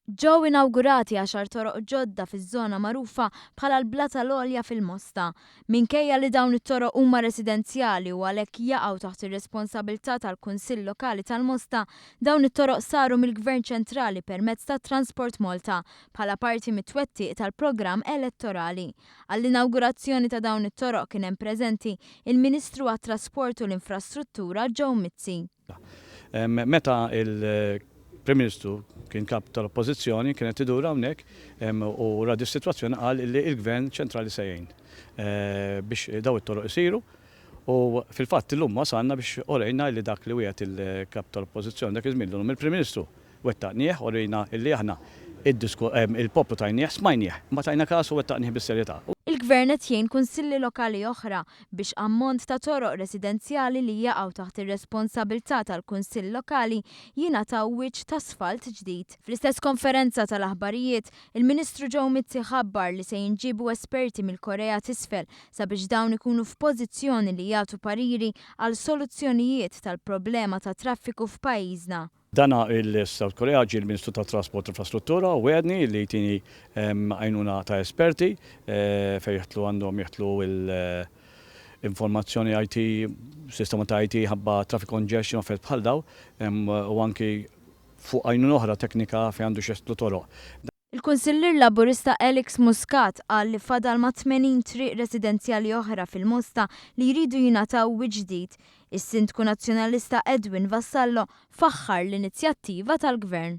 Ġew inawgurati 10 toroq ġodda fiż-żona magħrufa bħala l-Blata l-Għolja fil-Mosta. Minkejja li dawn it-toroq huma residenzjali u għalhekk jaqgħu taħt ir-responsabilità tal-Kunsill Lokali tal-Mosta, dawn it-toroq saru mill-Gvern ċentrali permezz tat-Transport Malta bħala parti mit-twettiq tal-programm elettorali. Għall-inawgurazzjoni ta' dawn it-toroq kien hemm preżenti il-Ministru għat-Trasport u l-Infrastruttura Joe Mizzi. Meta il-Prim Ministru kien kap tal-Oppożizzjoni kienet idur hawnhekk u radi s-sitwazzjoni qal li l-Gvern ċentrali se jgħin biex daw it-toroq isiru u fil-fatt illum wasalna biex orejna li dak li wieħed il-kap tal-Oppożizzjoni dak iż-żmien l il-Prim Ministru wettaqnieh orejna li aħna il-poplu tajnieh smajnieh, ma tajna kasu wettaqnieh bis-serjetà. Il-Gvern qed jgħin kunsilli lokali oħra biex ammont ta' toroq residenzjali li jaqgħu taħt ir-responsabilità tal-Kunsill Lokali jingħataw wiċċ ta' asfalt ġdid. Fl-istess konferenza tal-aħbarijiet, il-Ministru Joe Mizzi ħabbar li se jinġibu esperti mill-Korea t'isfel sabiex dawn ikunu f'pożizzjoni li jagħtu pariri għal soluzzjonijiet tal-problema ta' traffiku f'pajjiżna. Dana il-South Korea ġi l-Ministru ta' Trasport u Infrastruttura u għedni li jtini għajnuna ta' esperti fej għandhom jieħtlu l-informazzjoni IT, sistema ta' IT ħabba traffic congestion affett bħal daw u anki fuq għajnuna oħra teknika fej għandu xestlu toroq. Il-Kunsillier Laburista Alex Muscat qal li fadal ma' 80 triq residenzjali oħra fil-Mosta li jridu jingħataw wiċċ ġdid. Is-Sindku Nazzjonalista Edwin Vassallo faħħar l-inizjattiva tal-Gvern.